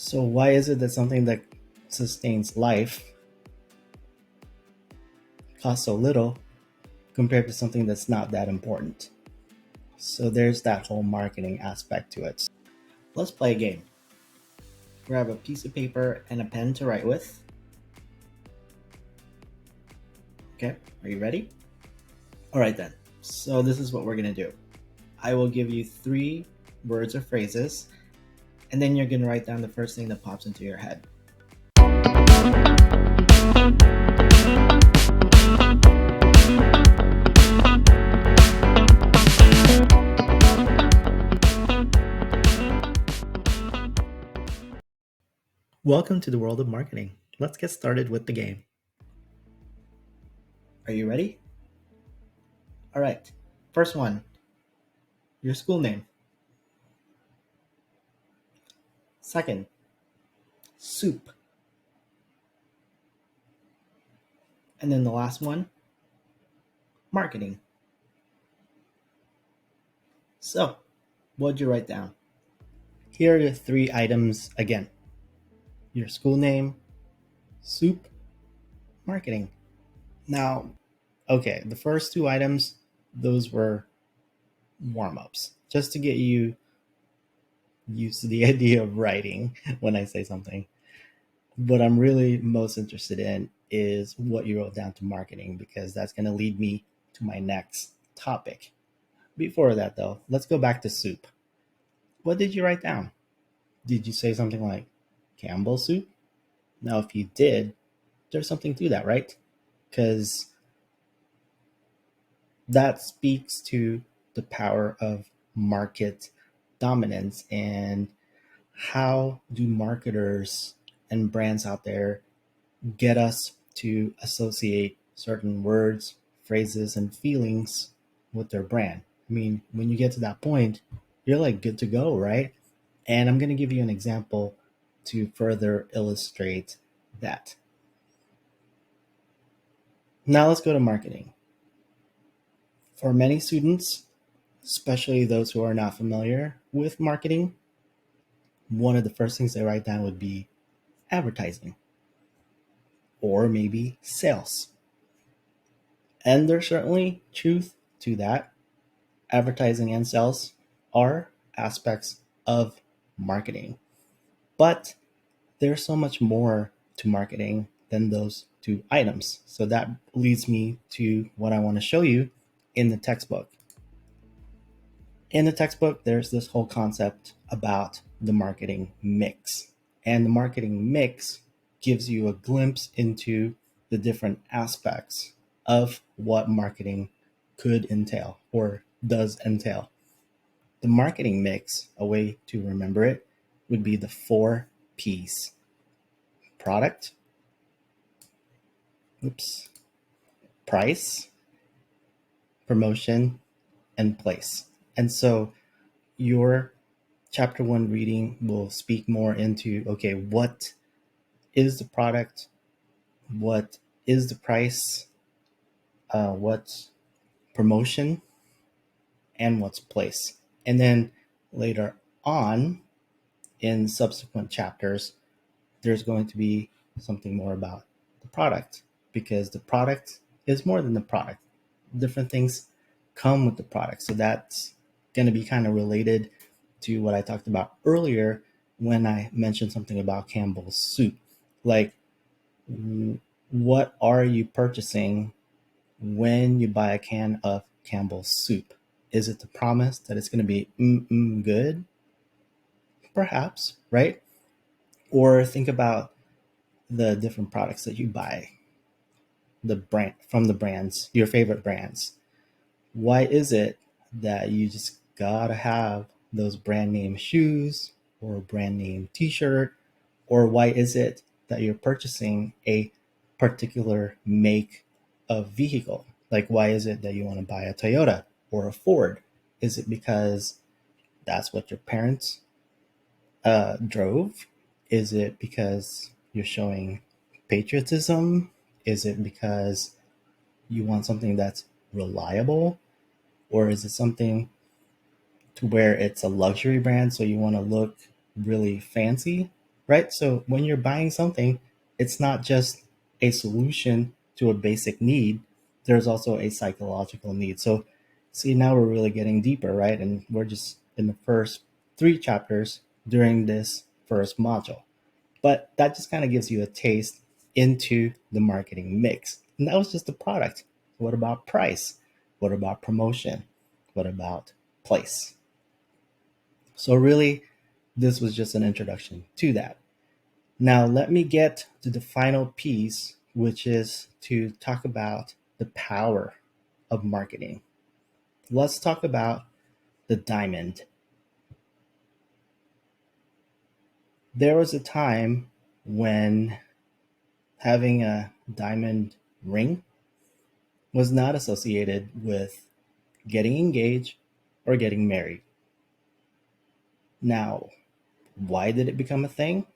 So why is it that something that sustains life costs so little compared to something that's not that important? So there's that whole marketing aspect to it. Let's play a game. Grab a piece of paper and a pen to write with. Okay, are you ready? All right then. So this is what we're gonna do. I will give you 3 words or phrases, and then you're gonna write down the first thing that pops into your head. Welcome to the world of marketing. Let's get started with the game. Are you ready? All right. First one, your school name. Second, soup. And then the last one, marketing. So, what'd you write down? Here are your 3 items again: your school name, soup, marketing. Now, okay, the first 2 items, those were warm ups, just to get you used to the idea of writing when I say something. What I'm really most interested in is what you wrote down to marketing, because that's going to lead me to my next topic. Before that, though, let's go back to soup. What did you write down? Did you say something like Campbell soup? Now, if you did, there's something to that, right? Because that speaks to the power of market dominance, and how do marketers and brands out there get us to associate certain words, phrases, and feelings with their brand. I mean, when you get to that point, you're like good to go, right? And I'm going to give you an example to further illustrate that. Now let's go to marketing. For many students, especially those who are not familiar with marketing, one of the first things they write down would be advertising or maybe sales. And there's certainly truth to that. Advertising and sales are aspects of marketing, but there's so much more to marketing than those 2 items. So that leads me to what I want to show you in the textbook. In the textbook, there's this whole concept about the marketing mix. And the marketing mix gives you a glimpse into the different aspects of what marketing could entail or does entail. The marketing mix, a way to remember it, would be the 4 P's: product, price, promotion, and place. And so your chapter 1 reading will speak more into, okay, what is the product? What is the price? What's promotion? And what's place? And then later on in subsequent chapters, there's going to be something more about the product, because the product is more than the product. Different things come with the product. So that's going to be kind of related to what I talked about earlier when I mentioned something about Campbell's soup. Like, what are you purchasing when you buy a can of Campbell's soup? Is it the promise that it's going to be good? Perhaps, right? Or think about the different products that you buy, the brand from the brands, your favorite brands. Why is it that you just gotta have those brand name shoes or brand name t-shirt? Or why is it that you're purchasing a particular make of vehicle? Like, why is it that you want to buy a Toyota or a Ford? Is it because that's what your parents drove? Is it because you're showing patriotism? Is it because you want something that's reliable? Or is it something to where it's a luxury brand, so you want to look really fancy? right? So when you're buying something, it's not just a solution to a basic need, there's also a psychological need. So, see, now we're really getting deeper, right? And we're just in the first 3 chapters during this first module. But that just kind of gives you a taste into the marketing mix. And that was just the product. What about price? What about promotion? What about place? So, really, this was just an introduction to that. Now, let me get to the final piece, which is to talk about the power of marketing. Let's talk about the diamond. There was a time when having a diamond ring was not associated with getting engaged or getting married. Now, why did it become a thing?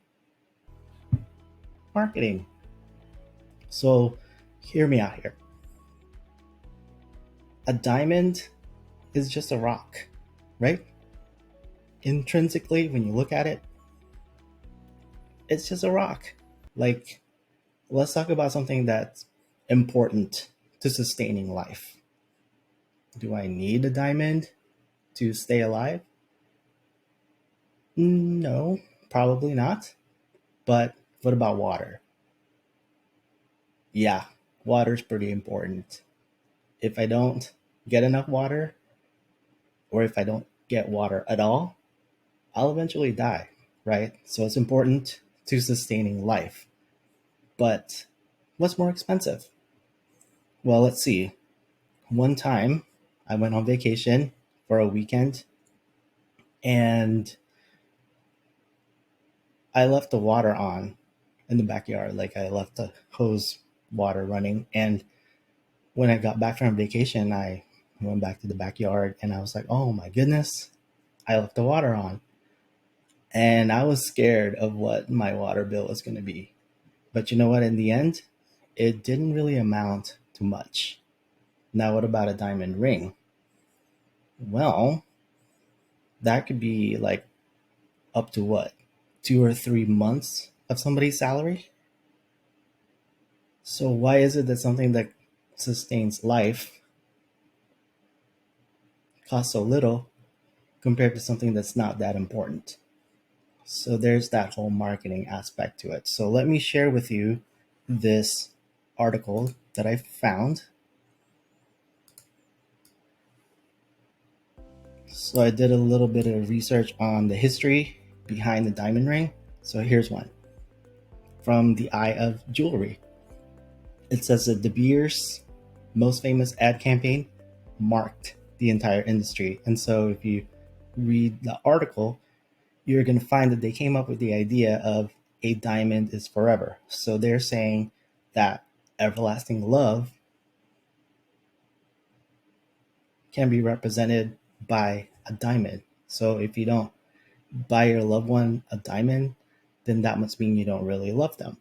Marketing. So, hear me out here. A diamond is just a rock, right? Intrinsically, when you look at it, it's just a rock. Like, let's talk about something that's important to sustaining life. Do I need a diamond to stay alive? No, probably not. But what about water? Yeah, water's pretty important. If I don't get enough water, or if I don't get water at all, I'll eventually die, right? So it's important to sustaining life. But what's more expensive? Well, let's see. One time I went on vacation for a weekend and I left the water on in the backyard. Like, I left the hose water running. And when I got back from vacation, I went back to the backyard and I was like, oh my goodness, I left the water on. And I was scared of what my water bill was going to be. But you know what? In the end, it didn't really amount to much. Now, what about a diamond ring? Well, that could be like up to what, 2 or 3 months of somebody's salary? So, why is it that something that sustains life costs so little compared to something that's not that important? So, there's that whole marketing aspect to it. So, let me share with you this article that I found. So, I did a little bit of research on the history behind the diamond ring. So, here's one from the Eye of Jewelry. It says that De Beers' most famous ad campaign marked the entire industry. And so if you read the article, you're going to find that they came up with the idea of a diamond is forever. So they're saying that everlasting love can be represented by a diamond. So if you don't buy your loved one a diamond, then that must mean you don't really love them.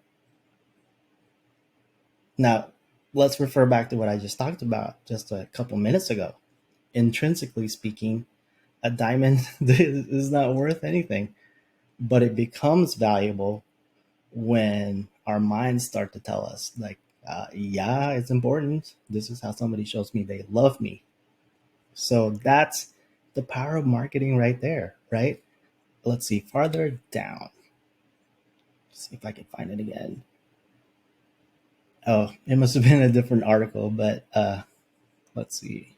Now, let's refer back to what I just talked about just a couple minutes ago. Intrinsically speaking, a diamond is not worth anything, but it becomes valuable when our minds start to tell us, like, yeah, it's important. This is how somebody shows me they love me. So that's the power of marketing right there, right? Let's see, farther down. See if I can find it again. Oh, it must have been a different article, but let's see.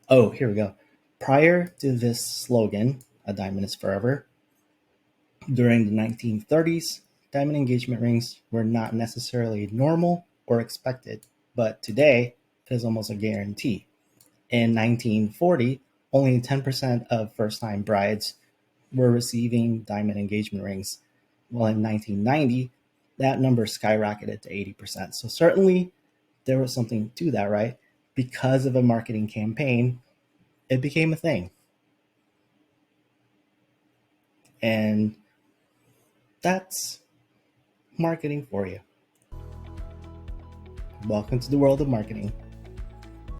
Oh, here we go. Prior to this slogan, "A diamond is forever," during the 1930s, diamond engagement rings were not necessarily normal or expected, but today it is almost a guarantee. In 1940, only 10% of first time brides were receiving diamond engagement rings, while in 1990, that number skyrocketed to 80%. So, certainly, there was something to that, right? Because of a marketing campaign, it became a thing. And that's marketing for you. Welcome to the world of marketing.